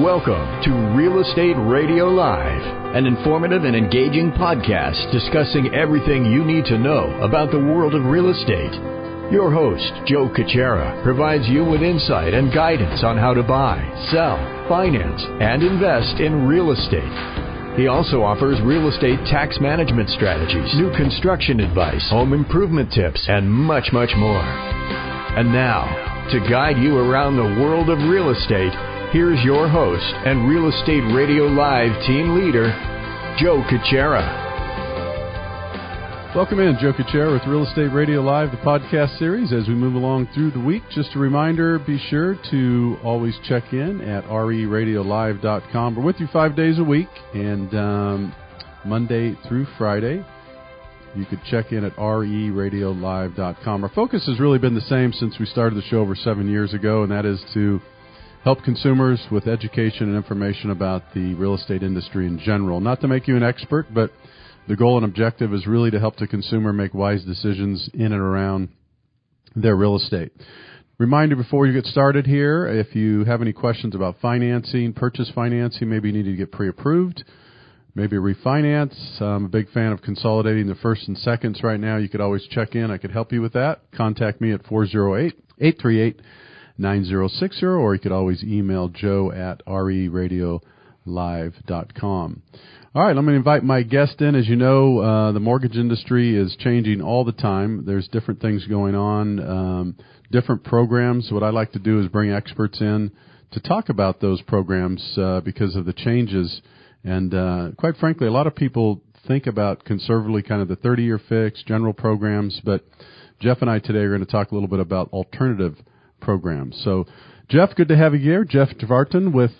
Welcome to Real Estate Radio Live, an informative and engaging podcast discussing everything you need to know about the world of real estate. Your host, Joe Caccera, provides you with insight and guidance on how to buy, sell, finance, and invest in real estate. He also offers real estate tax management strategies, new construction advice, home improvement tips, and much, much more. And now, to guide you around the world of real estate, here's your host and Real Estate Radio Live team leader, Joe Caccera. Welcome in, Joe Caccera with Real Estate Radio Live, the podcast series. As we move along through the week, just a reminder, be sure to always check in at reradiolive.com. We're with you 5 days a week, and Monday through Friday. You could check in at reradiolive.com. Our focus has really been the same since we started the show over 7 years ago, and that is to help consumers with education and information about the real estate industry in general. Not to make you an expert, but the goal and objective is really to help the consumer make wise decisions in and around their real estate. Reminder before you get started here, if you have any questions about financing, purchase financing, maybe you need to get pre-approved, maybe refinance. I'm a big fan of consolidating the first and seconds right now. You could always check in. I could help you with that. Contact me at 408-838-9060, or you could always email joe at reradiolive.com. All right, let me invite my guest in. As you know, the mortgage industry is changing all the time. There's different things going on, different programs. What I like to do is bring experts in to talk about those programs because of the changes. And quite frankly, a lot of people think about conservatively kind of the 30-year fixed, general programs, but Jeff and I today are going to talk a little bit about alternative programs. So, Jeff, good to have you here. Jeff Trevarthen with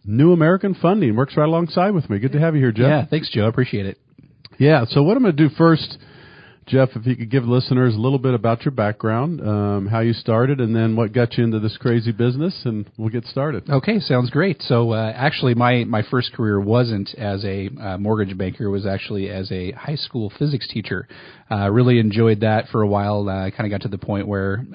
New American Funding. Works right alongside with me. Good to have you here, Jeff. Yeah, thanks, Joe. I appreciate it. Yeah, so what I'm going to do first, Jeff, if you could give listeners a little bit about your background, how you started, and then what got you into this crazy business, and we'll get started. Okay, sounds great. So actually, my first career wasn't as a mortgage banker. It was actually as a high school physics teacher. Really enjoyed that for a while. Kind of got to the point where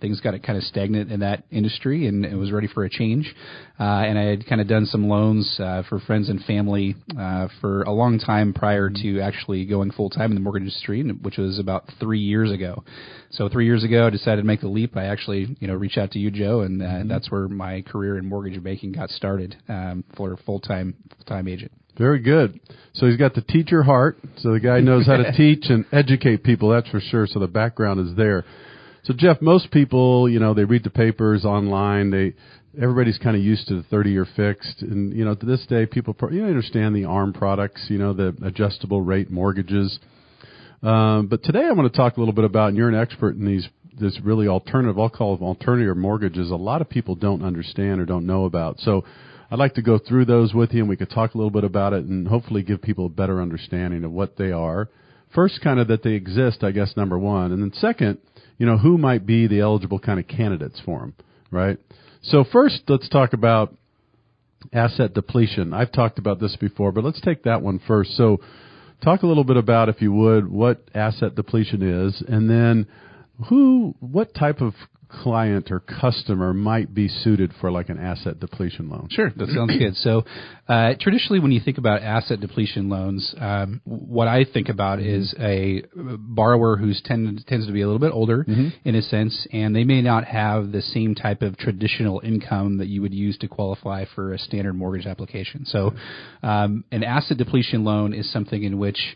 things got kind of stagnant in that industry, and it was ready for a change. And I had kind of done some loans for friends and family for a long time prior to actually going full time in the mortgage industry, which was about 3 years ago. So 3 years ago, I decided to make the leap. I actually reached out to you, Joe, and that's where my career in mortgage banking got started for a full-time agent. Very good. So he's got the teacher heart, so the guy knows how to teach and educate people, that's for sure, so the background is there. So, Jeff, most people, they read the papers online, everybody's kind of used to the 30-year fixed, and, to this day, people understand the ARM products, the adjustable rate mortgages. But today I want to talk a little bit about, and you're an expert in this really alternative, I'll call them alternative mortgages, a lot of people don't understand or don't know about. So I'd like to go through those with you, and we could talk a little bit about it and hopefully give people a better understanding of what they are. First, kind of that they exist, I guess, number one. And then second, who might be the eligible kind of candidates for them, right? So first, let's talk about asset depletion. I've talked about this before, but let's take that one first. So talk a little bit about, if you would, what asset depletion is, and then what type of client or customer might be suited for like an asset depletion loan. Sure, that sounds good. So traditionally when you think about asset depletion loans, what I think about is a borrower who tends to be a little bit older in a sense, and they may not have the same type of traditional income that you would use to qualify for a standard mortgage application. So an asset depletion loan is something in which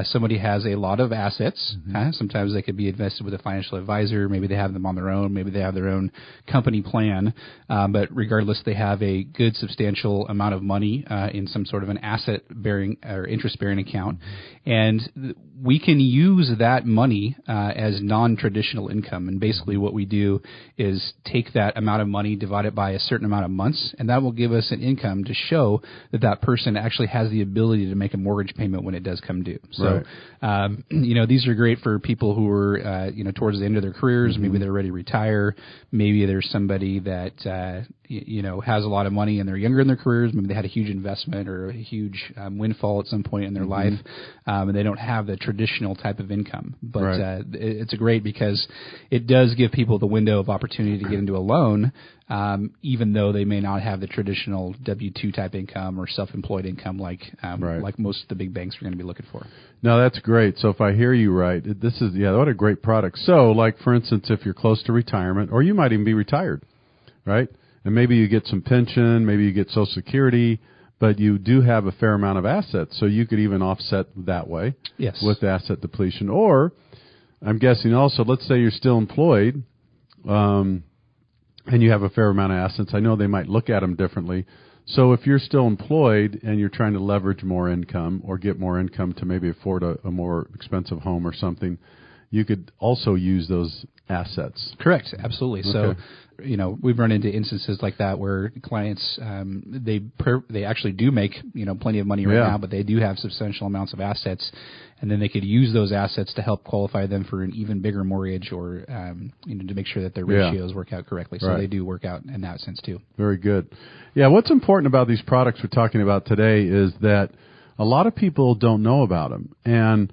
somebody has a lot of assets. Sometimes they could be invested with a financial advisor. Maybe they have them on their own. Maybe they have their own company plan. But regardless, they have a good substantial amount of money in some sort of an asset-bearing or interest-bearing account. And we can use that money as non-traditional income. And basically what we do is take that amount of money, divide it by a certain amount of months, and that will give us an income to show that that person actually has the ability to make a mortgage payment when it does come due. So, these are great for people who are, towards the end of their careers. Maybe they're ready to retire. Maybe there's somebody that has a lot of money and they're younger in their careers. Maybe they had a huge investment or a huge windfall at some point in their life, and they don't have the traditional type of income. But it's great because it does give people the window of opportunity to get into a loan, even though they may not have the traditional W-2 type income or self-employed income like most of the big banks are going to be looking for. No, that's great. So if I hear you right, this is, what a great product. So like, for instance, if you're close to retirement, or you might even be retired, right? And maybe you get some pension, maybe you get Social Security, but you do have a fair amount of assets. So you could even offset that way with asset depletion. Or I'm guessing also, let's say you're still employed, and you have a fair amount of assets. I know they might look at them differently. So if you're still employed and you're trying to leverage more income or get more income to maybe afford a more expensive home or something, you could also use those assets. Correct. Absolutely. Okay. So, we've run into instances like that where clients, they actually do make, plenty of money right now, but they do have substantial amounts of assets, and then they could use those assets to help qualify them for an even bigger mortgage or, to make sure that their ratios work out correctly. So they do work out in that sense too. Very good. Yeah. What's important about these products we're talking about today is that a lot of people don't know about them. And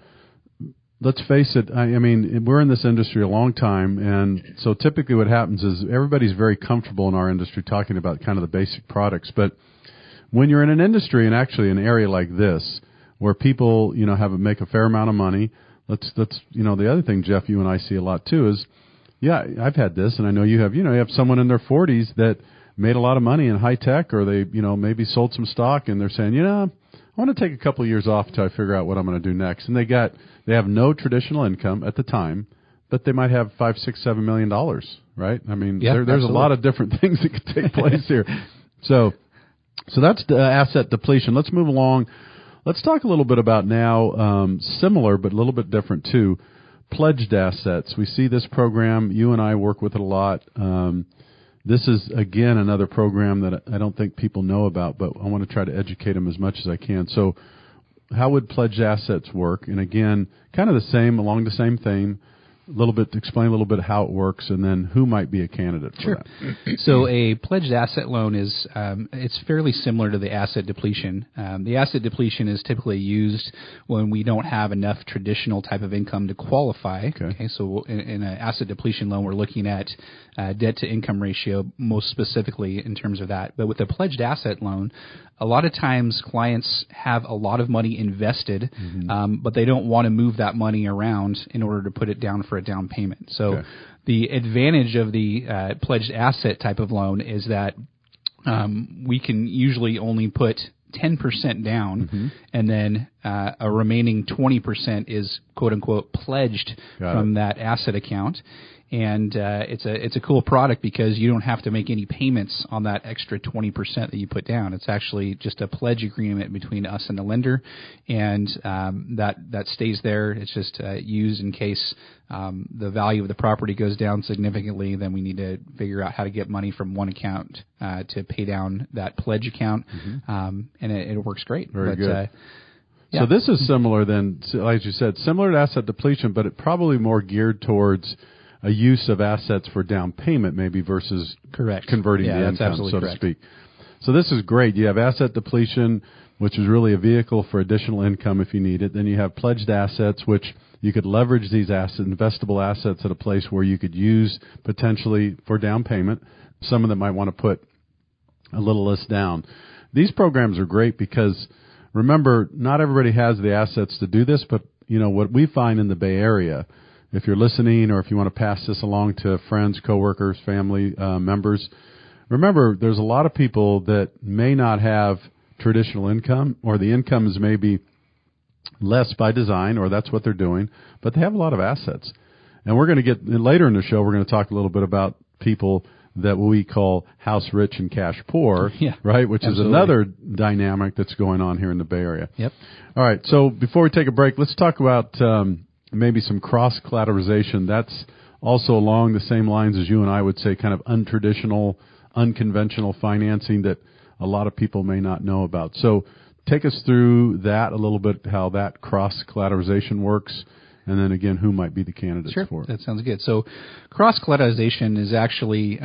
let's face it, I mean, we're in this industry a long time, and so typically what happens is everybody's very comfortable in our industry talking about kind of the basic products. But when you're in an industry, and actually an area like this, where people, make a fair amount of money, let's the other thing, Jeff, you and I see a lot too is, I've had this, and I know you have, you have someone in their 40s that made a lot of money in high tech, or they, maybe sold some stock, and they're saying, I want to take a couple of years off until I figure out what I'm going to do next. And they have no traditional income at the time, but they might have $5, $6, $7 million, right? I mean, there's a lot of different things that could take place here. So that's the asset depletion. Let's move along. Let's talk a little bit about now, similar but a little bit different too, pledged assets. We see this program. You and I work with it a lot. This is, again, another program that I don't think people know about, but I want to try to educate them as much as I can. So how would pledged assets work? And again, kind of the same, along the same theme, explain a little bit how it works, and then who might be a candidate for that. So a pledged asset loan is, it's fairly similar to the asset depletion. The asset depletion is typically used when we don't have enough traditional type of income to qualify. Okay, so in an asset depletion loan, we're looking at debt to income ratio most specifically in terms of that. But with a pledged asset loan, a lot of times clients have a lot of money invested, but they don't want to move that money around in order to put it down for a down payment. So the advantage of the pledged asset type of loan is that we can usually only put 10% down, and then a remaining 20% is quote unquote pledged from that asset account. And it's a cool product because you don't have to make any payments on that extra 20% that you put down. It's actually just a pledge agreement between us and the lender, and that stays there. It's just used in case the value of the property goes down significantly. Then we need to figure out how to get money from one account to pay down that pledge account, and it works great. Very good. So this is similar then, as you said, similar to asset depletion, but it probably more geared towards a use of assets for down payment maybe versus converting the income, so to speak. So this is great. You have asset depletion, which is really a vehicle for additional income if you need it. Then you have pledged assets, which you could leverage these assets, investable assets, at a place where you could use potentially for down payment. Some of them might want to put a little less down. These programs are great because, remember, not everybody has the assets to do this, but what we find in the Bay Area, if you're listening or if you want to pass this along to friends, coworkers, family members, remember there's a lot of people that may not have traditional income, or the income is maybe less by design, or that's what they're doing, but they have a lot of assets. And we're going to get, later in the show, we're going to talk a little bit about people that we call house rich and cash poor, right? Which is another dynamic that's going on here in the Bay Area. All right, so before we take a break, let's talk about maybe some cross-collateralization. That's also along the same lines as you and I would say, kind of untraditional, unconventional financing that a lot of people may not know about. So take us through that a little bit, how that cross-collateralization works, and then again, who might be the candidates for it. That sounds good. So cross-collateralization is actually,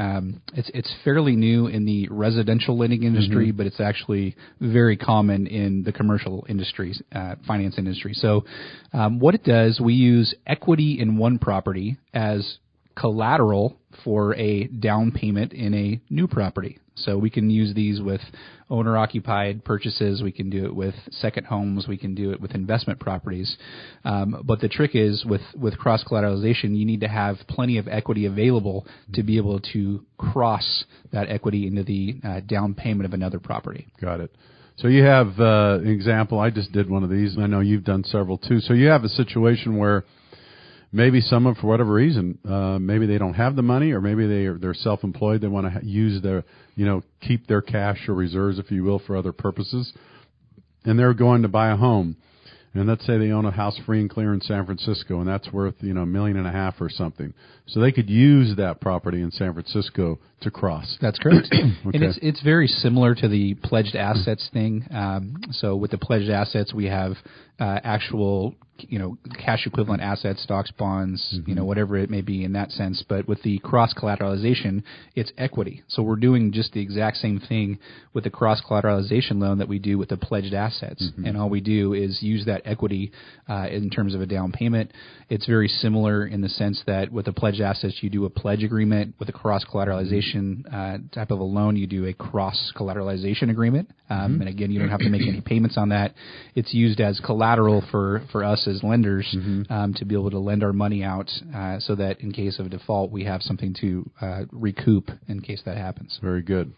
it's fairly new in the residential lending industry, but it's actually very common in the commercial industries, finance industry. So what it does, we use equity in one property as collateral for a down payment in a new property. So we can use these with owner-occupied purchases. We can do it with second homes. We can do it with investment properties. But the trick is with cross-collateralization, you need to have plenty of equity available to be able to cross that equity into the down payment of another property. Got it. So you have an example. I just did one of these, and I know you've done several too. So you have a situation where maybe someone, for whatever reason, maybe they don't have the money, or maybe they're self-employed. They want to use their, keep their cash or reserves, if you will, for other purposes, and they're going to buy a home. And let's say they own a house free and clear in San Francisco, and that's worth $1.5 million or something. So they could use that property in San Francisco to cross. That's correct. Okay. And it's very similar to the pledged assets thing. So with the pledged assets, we have actual cash equivalent assets, stocks, bonds, whatever it may be in that sense. But with the cross-collateralization, it's equity. So we're doing just the exact same thing with the cross-collateralization loan that we do with the pledged assets. And all we do is use that equity in terms of a down payment. It's very similar in the sense that with the pledged assets, you do a pledge agreement. With a cross-collateralization type of a loan, you do a cross-collateralization agreement. And again, you don't have to make any payments on that. It's used as collateral for us as lenders to be able to lend our money out so that in case of a default, we have something to recoup in case that happens. Very good.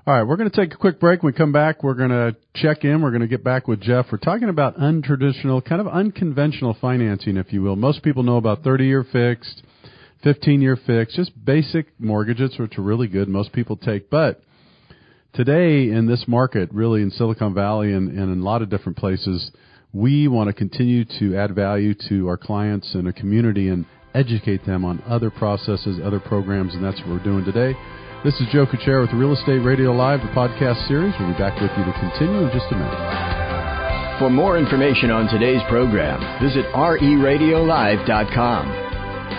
All right, we're going to take a quick break. When we come back, we're going to check in. We're going to get back with Jeff. We're talking about untraditional, kind of unconventional financing, if you will. Most people know about 30-year fixed, 15-year fixed, just basic mortgages, which are really good. Most people take. But today in this market, really in Silicon Valley and in a lot of different places, we want to continue to add value to our clients and a community and educate them on other processes, other programs, and that's what we're doing today. This is Joe Kuchera with Real Estate Radio Live, the podcast series. We'll be back with you to continue in just a minute. For more information on today's program, visit reradiolive.com.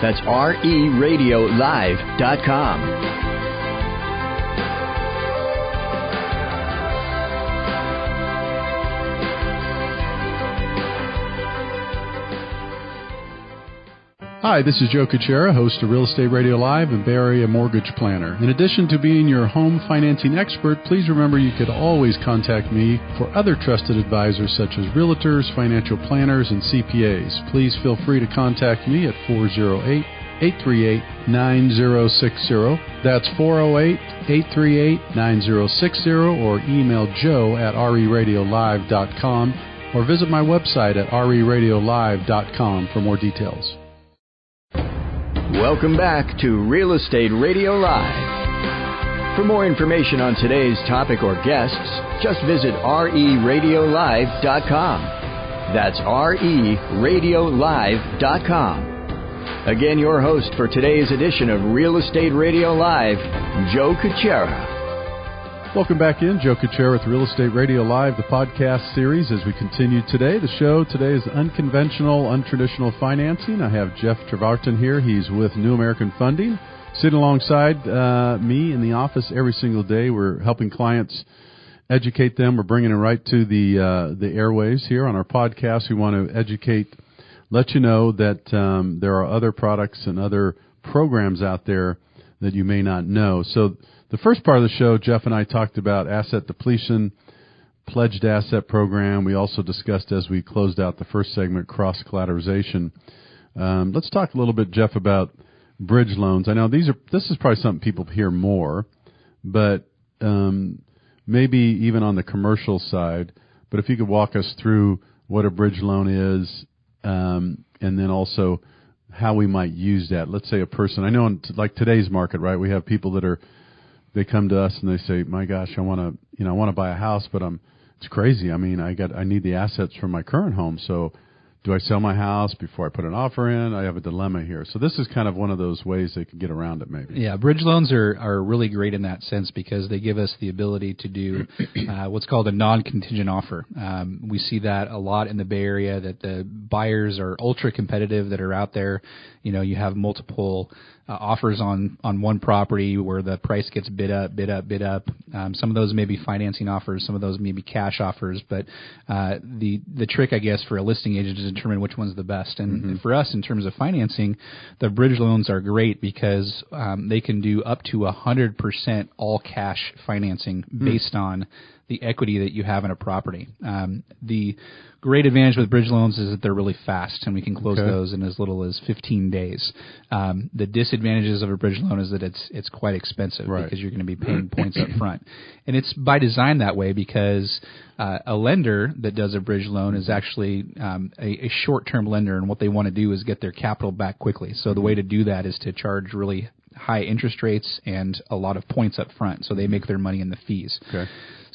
That's reradiolive.com. Hi, this is Joe Kuchera, host of Real Estate Radio Live and Bay Area Mortgage Planner. In addition to being your home financing expert, please remember you could always contact me for other trusted advisors such as realtors, financial planners, and CPAs. Please feel free to contact me at 408-838-9060. That's 408-838-9060, or email joe at reradiolive.com, or visit my website at reradiolive.com for more details. Welcome back to Real Estate Radio Live. For more information on today's topic or guests, just visit reradiolive.com. That's reradiolive.com. Again, your host for today's edition of Real Estate Radio Live, Joe Kuchera. Welcome back in. Joe Kuchera with Real Estate Radio Live, the podcast series, as we continue today. The show today is Unconventional, Untraditional Financing. I have Jeff Trevarthen here. He's with New American Funding. Sitting alongside me in the office every single day. We're helping clients, educate them. We're bringing it right to the airwaves here on our podcast. We want to educate, let you know that there are other products and other programs out there that you may not know. So the first part of the show, Jeff and I talked about asset depletion, pledged asset program. We also discussed, as we closed out the first segment, cross-collateralization. Let's talk a little bit, Jeff, about bridge loans. I know this is probably something people hear more, but maybe even on the commercial side. But if you could walk us through what a bridge loan is, and then also how we might use that. Let's say a person, I know in like today's market, right? We have people that they come to us and they say, "My gosh, I want to buy a house, but it's crazy. I mean, I need the assets from my current home. So do I sell my house before I put an offer in? I have a dilemma here. So this is kind of one of those ways they can get around it maybe. Yeah, bridge loans are really great in that sense because they give us the ability to do what's called a non-contingent offer. We see that a lot in the Bay Area, that the buyers are ultra competitive that are out there. You have multiple offers on one property where the price gets bid up. Some of those may be financing offers, some of those may be cash offers, but the trick, I guess, for a listing agent is to determine which one's the best. And for us, in terms of financing, the bridge loans are great because they can do up to 100% all cash financing based on the equity that you have in a property. The great advantage with bridge loans is that they're really fast, and we can close those in as little as 15 days. The disadvantages of a bridge loan is that it's quite expensive because you're going to be paying points up front. And it's by design that way because a lender that does a bridge loan is actually a short-term lender, and what they want to do is get their capital back quickly. So the way to do that is to charge really high interest rates and a lot of points up front, so they make their money in the fees.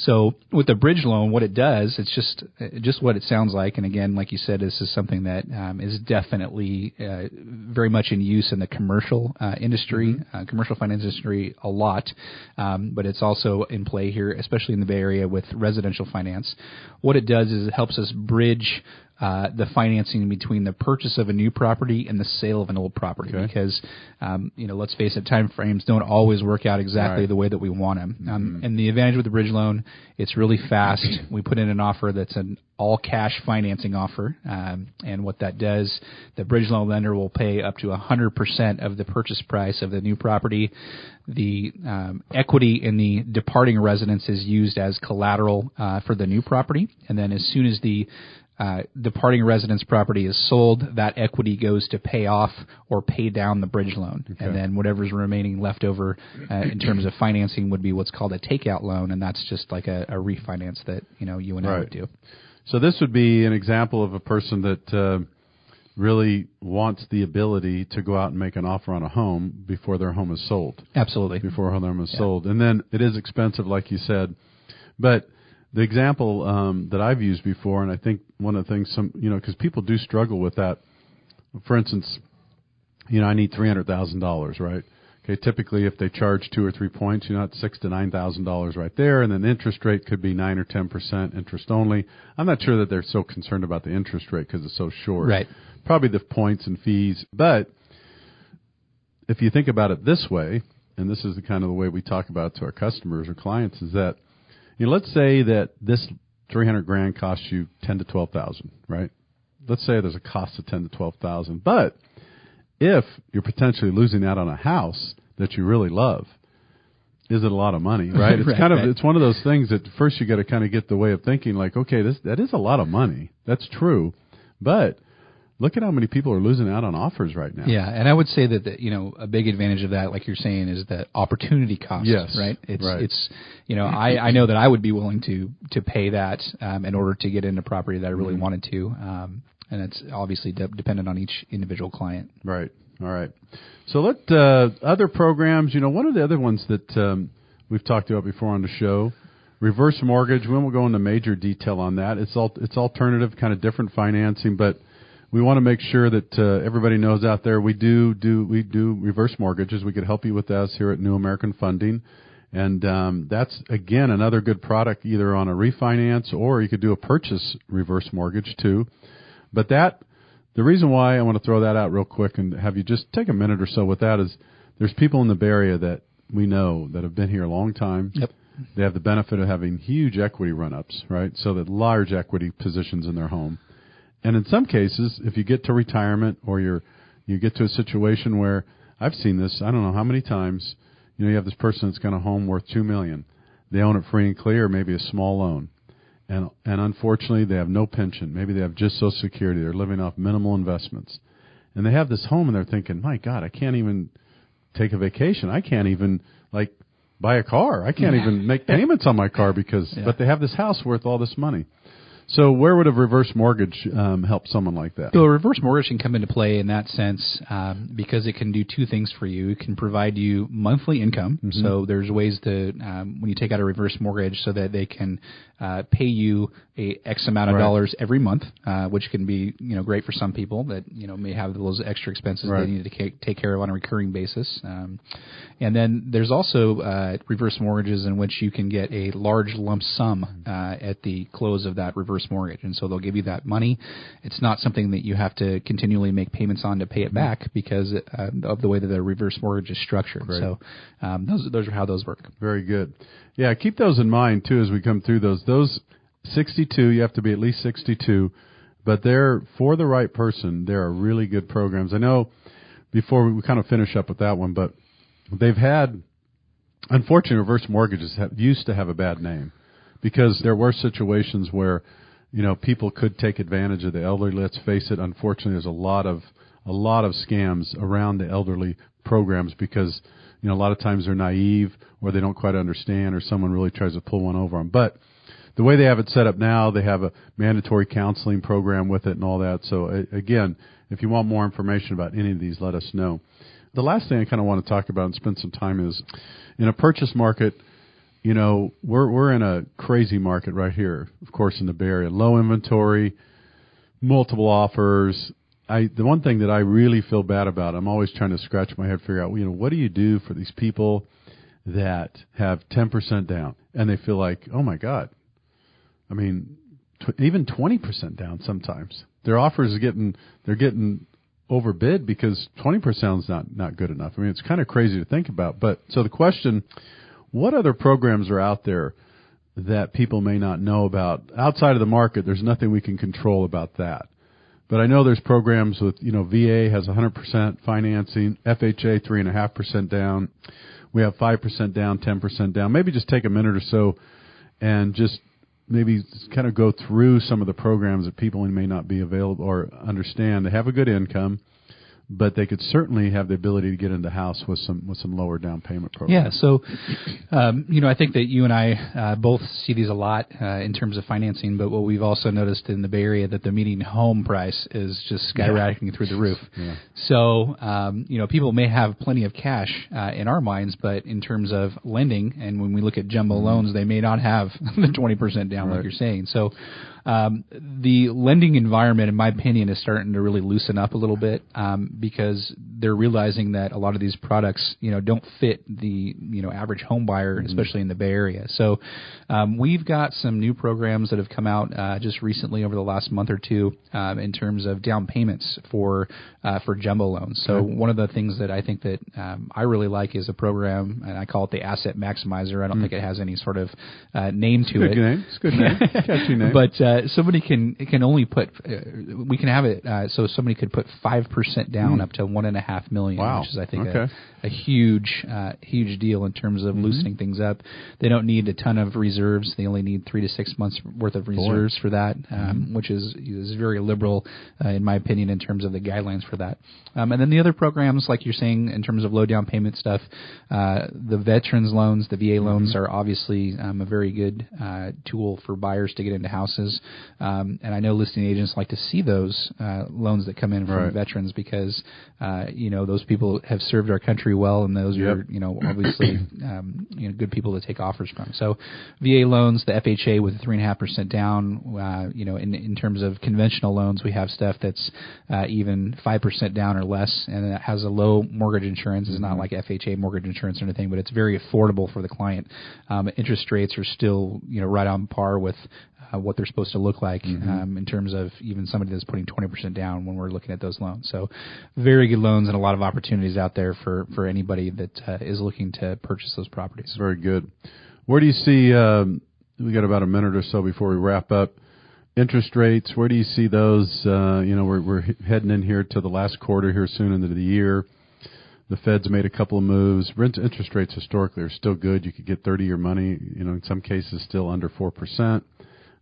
So with a bridge loan, what it does, it's just what it sounds like. And again, like you said, this is something that is definitely very much in use in the commercial industry, commercial finance industry a lot. But it's also in play here, especially in the Bay Area with residential finance. What it does is it helps us bridge the financing between the purchase of a new property and the sale of an old property, because let's face it, time frames don't always work out exactly the way that we want them. And the advantage with the bridge loan, it's really fast. We put in an offer that's an all-cash financing offer, and what that does, the bridge loan lender will pay up to 100% of the purchase price of the new property. The equity in the departing residence is used as collateral for the new property, and then as soon as the departing residence property is sold, that equity goes to pay off or pay down the bridge loan. And then whatever's remaining left over in terms of financing would be what's called a takeout loan, and that's just like a refinance that you and I would do. So this would be an example of a person that really wants the ability to go out and make an offer on a home before their home is sold. Absolutely. Before their home is sold. And then it is expensive, like you said. But the example that I've used before, and I think one of the things, because people do struggle with that. For instance, I need $300,000, right? Okay, typically if they charge 2 or 3 points, it's $6,000 to $9,000 right there, and then the interest rate could be 9 or 10% interest only. I'm not sure that they're so concerned about the interest rate because it's so short. Right. Probably the points and fees. But if you think about it this way, and this is the kind of the way we talk about it to our customers or clients, is that let's say that this $300,000 costs you $10,000 to $12,000, right? Let's say there's a cost of $10,000 to $12,000, but if you're potentially losing out on a house that you really love, is it a lot of money, right? It's it's one of those things that first you got to kind of get the way of thinking, like, okay, that is a lot of money. That's true, but look at how many people are losing out on offers right now. Yeah, and I would say that a big advantage of that, like you're saying, is the opportunity cost. Yes, right. It's I know that I would be willing to pay that in order to get into property that I really wanted to, and it's obviously dependent on each individual client. Right. All right. So other programs. One of the other ones that we've talked about before on the show, reverse mortgage. We won't go into major detail on that. It's alternative, kind of different financing, but we want to make sure that everybody knows out there we do reverse mortgages. We could help you with that here at New American Funding, and that's again another good product either on a refinance or you could do a purchase reverse mortgage too. But the reason why I want to throw that out real quick and have you just take a minute or so with that is there's people in the Bay Area that we know that have been here a long time. Yep. They have the benefit of having huge equity run-ups, right? So that large equity positions in their home. And in some cases, if you get to retirement or you get to a situation where I've seen this, I don't know how many times, you have this person that's got a home worth $2 million. They own it free and clear, maybe a small loan. And unfortunately, they have no pension. Maybe they have just Social Security. They're living off minimal investments. And they have this home and they're thinking, my God, I can't even take a vacation. I can't even buy a car. I can't even make payments on my car but they have this house worth all this money. So where would a reverse mortgage help someone like that? So a reverse mortgage can come into play in that sense because it can do two things for you. It can provide you monthly income. Mm-hmm. So there's ways to, when you take out a reverse mortgage, so that they can pay you a X amount of dollars every month, which can be great for some people that may have those extra expenses they need to take care of on a recurring basis. And then there's also reverse mortgages in which you can get a large lump sum at the close of that reverse mortgage, and so they'll give you that money. It's not something that you have to continually make payments on to pay it back because of the way that the reverse mortgage is structured. Right. So those are how those work. Very good. Yeah, keep those in mind too as we come through those. Those 62, you have to be at least 62, but they're for the right person. There are really good programs. I know before we kind of finish up with that one, but they've had, unfortunately, reverse mortgages used to have a bad name because there were situations where people could take advantage of the elderly. Let's face it. Unfortunately, there's a lot of scams around the elderly programs because, a lot of times they're naive or they don't quite understand or someone really tries to pull one over them. But the way they have it set up now, they have a mandatory counseling program with it and all that. So again, if you want more information about any of these, let us know. The last thing I kind of want to talk about and spend some time is in a purchase market. We're in a crazy market right here, of course, in the Bay Area. Low inventory, multiple offers. The one thing that I really feel bad about, I'm always trying to scratch my head, figure out, what do you do for these people that have 10% down and they feel like, oh my God, I mean, even 20% down sometimes. Their offers they're getting overbid because 20% is not good enough. I mean, it's kind of crazy to think about. But so the question, what other programs are out there that people may not know about? Outside of the market, there's nothing we can control about that. But I know there's programs with, VA has 100% financing, FHA 3.5% down. We have 5% down, 10% down. Maybe just take a minute or so and just maybe kind of go through some of the programs that people may not be available or understand. They have a good income, but they could certainly have the ability to get into the house with some lower down payment programs. Yeah, so I think that you and I both see these a lot in terms of financing, but what we've also noticed in the Bay Area that the median home price is just skyrocketing through the roof. Yeah. So people may have plenty of cash in our minds, but in terms of lending, and when we look at jumbo loans, they may not have the 20% down like you're saying. So the lending environment, in my opinion, is starting to really loosen up a little bit because they're realizing that a lot of these products, don't fit the average home buyer, especially in the Bay Area. So we've got some new programs that have come out just recently over the last month or two in terms of down payments for jumbo loans. So one of the things that I think that I really like is a program, and I call it the Asset Maximizer. I don't think it has any sort of name to it. It's a good name. Catchy name. But somebody can only put we can have it so somebody could put 5% down up to $1.5 million, which is I think a huge deal in terms of loosening things up. They don't need a ton of reserves. They only need 3 to 6 months worth of reserves for that, which is very liberal in my opinion in terms of the guidelines for that. And then the other programs, like you're saying, in terms of low down payment stuff, the veterans loans, the VA loans are obviously a very good tool for buyers to get into houses. And I know listing agents like to see those loans that come in from veterans because, those people have served our country well, and those are, obviously, good people to take offers from. So VA loans, the FHA with 3.5% down, in terms of conventional loans, we have stuff that's even 5% down or less, and it has a low mortgage insurance. It's not like FHA mortgage insurance or anything, but it's very affordable for the client. Interest rates are still, right on par with what they're supposed to look like in terms of even somebody that's putting 20% down when we're looking at those loans. So very good loans and a lot of opportunities out there for anybody that is looking to purchase those properties. Very good. Where do you see, we got about a minute or so before we wrap up, interest rates, where do you see those? We're heading in here to the last quarter here soon into the year. The Fed's made a couple of moves. Interest rates historically are still good. You could get 30-year money, in some cases still under 4%.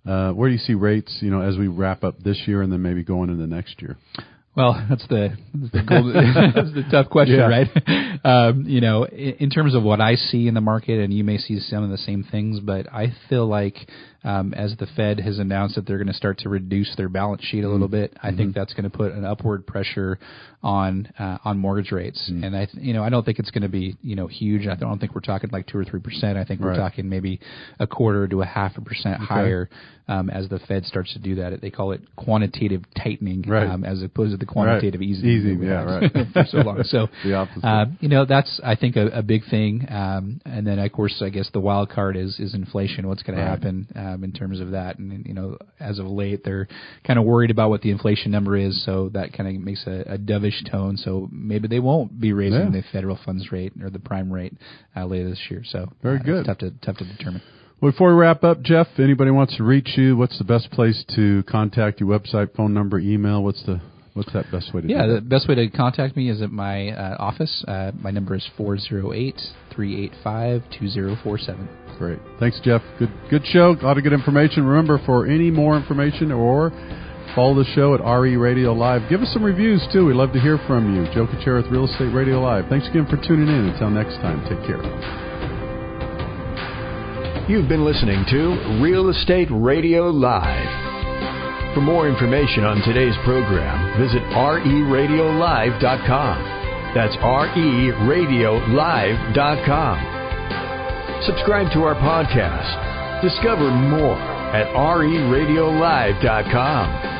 Where do you see rates, as we wrap up this year and then maybe going into next year? Well, that's the tough question, right? In terms of what I see in the market, and you may see some of the same things, but I feel like as the Fed has announced that they're going to start to reduce their balance sheet a little bit, I think that's going to put an upward pressure on mortgage rates. And I don't think it's going to be huge. I don't think we're talking like 2 or 3%. I think we're talking maybe 1/4 to 0.5% higher as the Fed starts to do that. They call it quantitative tightening as opposed to the quantitative easing for so long. So the opposite. that's I think a big thing. And then of course I guess the wild card is inflation. What's going to happen in terms of that? And as of late they're kind of worried about what the inflation number is, so that kind of makes a dovish tone. So maybe they won't be raising the federal funds rate or the prime rate later this year. So very good. It's tough to determine. Well, before we wrap up, Jeff, anybody wants to reach you, what's the best place to contact you? Website, phone number, email? What's that best way to do that? The best way to contact me is at my office. My number is 408-385-2047. Great. Thanks, Jeff. Good show. A lot of good information. Remember, for any more information or follow the show at RE Radio Live. Give us some reviews, too. We'd love to hear from you. Joe Kuchera with Real Estate Radio Live. Thanks again for tuning in. Until next time, take care. You've been listening to Real Estate Radio Live. For more information on today's program, visit RERadiolive.com. That's RERadiolive.com. Subscribe to our podcast. Discover more at RERadiolive.com.